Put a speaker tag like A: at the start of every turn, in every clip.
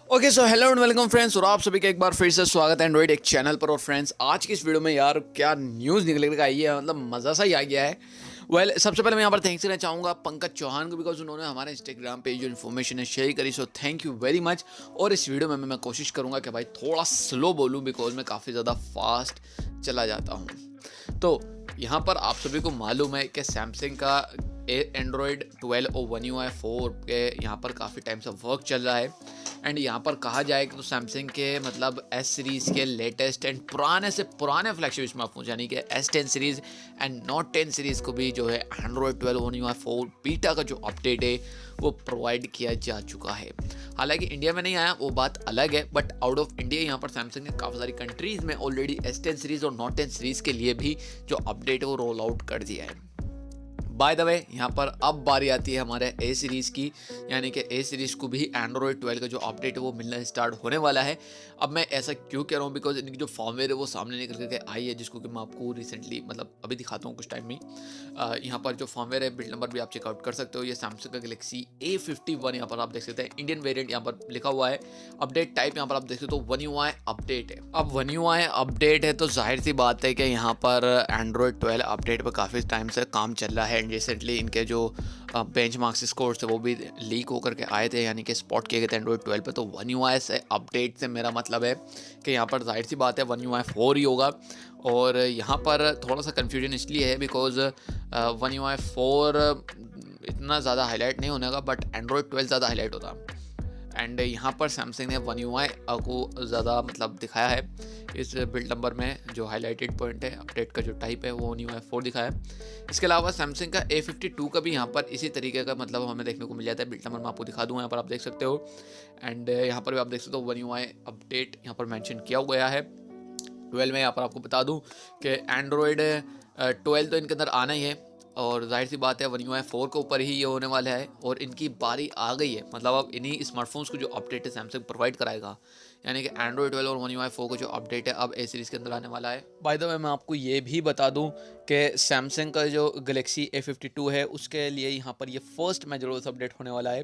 A: Okay so hello and welcome friends, और आप सभी का एक बार फिर से स्वागत है एंड्रॉइड एक चैनल पर। और फ्रेंड्स, आज की इस वीडियो में यार क्या न्यूज़ निकल कर आई है, मतलब मज़ा सा ही आ गया है। सबसे पहले मैं यहाँ पर थैंक्स करना चाहूँगा पंकज चौहान को, बिकॉज उन्होंने हमारे इंस्टाग्राम पे जो इन्फॉर्मेशन है शेयर करी, so thank you very much. और इस वीडियो में मैं कोशिश करूँगा कि भाई थोड़ा स्लो बोलूँ, बिकॉज मैं काफ़ी ज़्यादा फास्ट चला जाता हूँ। तो यहाँ पर आप सभी को मालूम है कि सैमसंग का एंड्रॉयड 12 और वन UI 4 के यहाँ पर काफ़ी टाइम से वर्क चल रहा है। एंड यहाँ पर कहा जाए कि तो सैमसंग के मतलब एस सीरीज़ के लेटेस्ट एंड पुराने से पुराने फ्लैगशिप स्मार्टफोन यानी कि S10 series and note 10 series को भी जो है एंड्रॉयड 12 वन UI 4 बीटा का जो अपडेट है वो प्रोवाइड किया जा चुका है। हालांकि इंडिया में नहीं आया, वो बात अलग है, बट आउट ऑफ इंडिया यहाँ पर सैमसंग ने काफ़ी सारी कंट्रीज़ में ऑलरेडी S10 सीरीज़ और नोट 10 सीरीज़ के लिए भी जो अपडेट है वो रोल आउट कर दिया है। बाय द वे, यहाँ पर अब बारी आती है हमारे ए सीरीज़ की, यानी कि ए सीरीज़ को भी एंड्रॉयड 12 का जो अपडेट है वो मिलना स्टार्ट होने वाला है। अब मैं ऐसा क्यों कह रहा हूँ, बिकॉज इनकी जो फॉर्मवेयर है वो सामने निकल करके आई है, जिसको कि मैं आपको रिसेंटली मतलब अभी दिखाता हूँ कुछ टाइम में। यहाँ पर जो फॉर्मवेयर है, बिल्ड नंबर भी आप चेकआउट कर सकते हो। ये सैमसंग का गैलेक्सी A51 यहाँ पर आप देख सकते हैं, इंडियन वेरियंट यहाँ पर लिखा हुआ है। अपडेट टाइप यहाँ पर आप देख सकते हो वन UI अपडेट है। अब वन UI अपडेट है तो जाहिर सी बात है कि यहाँ पर एंड्रॉयड 12 अपडेट पर काफ़ी टाइम से काम चल रहा है। रिसेंटली इनके जो बेंचमार्क्स स्कोर्स थे वो भी लीक होकर के आए थे, यानी कि स्पॉट किए गए थे एंड्रॉयड 12 पे। तो वन UI से अपडेट से मेरा मतलब है कि यहाँ पर जाहिर सी बात है वन UI 4 ही होगा। और यहाँ पर थोड़ा सा कन्फ्यूजन इसलिए है बिकॉज वन UI 4 इतना ज़्यादा हाईलाइट नहीं होने का, बट एंड्रॉयड 12 ज़्यादा हाईलाइट होता। एंड यहाँ पर सैमसंग ने वन UI को ज़्यादा मतलब दिखाया है। इस बिल्ड नंबर में जो हाईलाइटेड पॉइंट है, अपडेट का जो टाइप है वो वन UI 4 दिखाया है। इसके अलावा सैमसंग का A52 का भी यहाँ पर इसी तरीके का मतलब हमें देखने को मिल जाता है। बिल्ड नंबर मैं आपको दिखा दूँ, यहाँ पर आप देख सकते हो। एंड यहाँ पर भी आप देख सकते हो वन UI अपडेट यहाँ पर मैंशन किया गया है 12 में। यहाँ पर आपको बता दूँ कि एंड्रॉयड 12 तो इनके अंदर आना ही है, और जाहिर सी बात है वन UI 4 के ऊपर ही ये होने वाला है, और इनकी बारी आ गई है। मतलब अब इन्हीं स्मार्टफोन्स को जो अपडेट है सैमसंग प्रोवाइड कराएगा, यानी कि एंड्रॉयड 12 और वन UI 4 को जो अपडेट है अब ए सीरीज़ के अंदर आने वाला है। बाय द वे, मैं आपको ये भी बता दूं कि सैमसंग का जो गैलेक्सी A52 है उसके लिए यहाँ पर ये फर्स्ट मेजर अपडेट होने वाला है,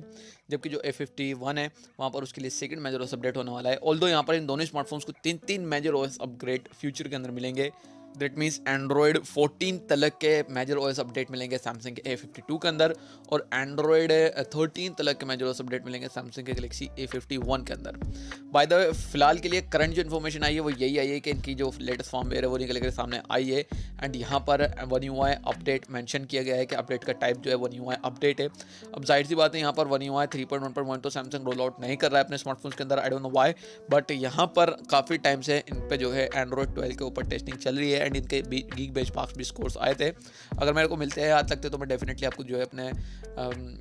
A: जबकि जो A51 है वहाँ पर उसके लिए सेकंड मेजर अपडेट होने वाला है। ऑल्दो यहाँ पर इन दोनों स्मार्टफोन्स को तीन मेजर OS अपग्रेड फ्यूचर के अंदर मिलेंगे। दैट मीन्स एंड्रॉयड 14 तलक के मेजर OS अपडेट मिलेंगे सैमसंग के A52 के अंदर, और एंड्रॉयड 13 तलक के मेजर OS अपडेट मिलेंगे सैमसंग के गैलेक्सी A51 के अंदर। बाय द वे, फिलहाल के लिए करंट जो इन्फॉर्मेशन आई है वो यही आई है कि इनकी जो लेटेस्ट फॉर्मवेयर है वो निकल के सामने आई है। एंड यहाँ पर वन UI अपडेट मेंशन किया गया है कि अपडेट का टाइप जो है वन UI अपडेट है। अब जाहिर सी बात है यहाँ पर वन UI 3.1.1 तो सैमसंग रोल आउट नहीं कर रहा है अपने स्मार्टफोन्स के अंदर, I don't know why, but यहाँ पर काफ़ी टाइम से इन पे जो है एंड्रॉयड 12 के ऊपर टेस्टिंग चल रही है। एंड इनके गीक बेंचमार्क्स भी स्कोर्स आए थे। अगर मेरे को मिलते हैं याद लगते तो मैं डेफिनेटली आपको जो है अपने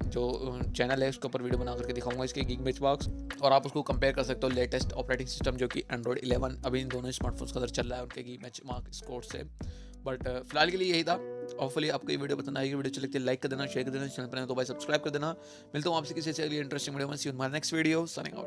A: जो चैनल है उसके ऊपर वीडियो बना करके दिखाऊंगा इसके गीक बेंचमार्क्स, और आप उसको कंपेयर कर सकते हो लेटेस्ट ऑपरेटिंग सिस्टम जो कि एंड्रॉयड 11 अभी इन दोनों स्मार्टफोन्स के अंदर चल रहा है उनके गीक बेंचमार्क स्कोर से। बट फिलहाल के लिए यही था। होपफुली आपको ये वीडियो पसंद आएगी। वीडियो अच्छी लगती है लाइक कर देना, शेयर कर देना, चैनल पर तो भाई सब्सक्राइब कर देना। मिलता हूँ आपसे किसी से अगली इंटरेस्टिंग वीडियो में। See you in my next video, signing out.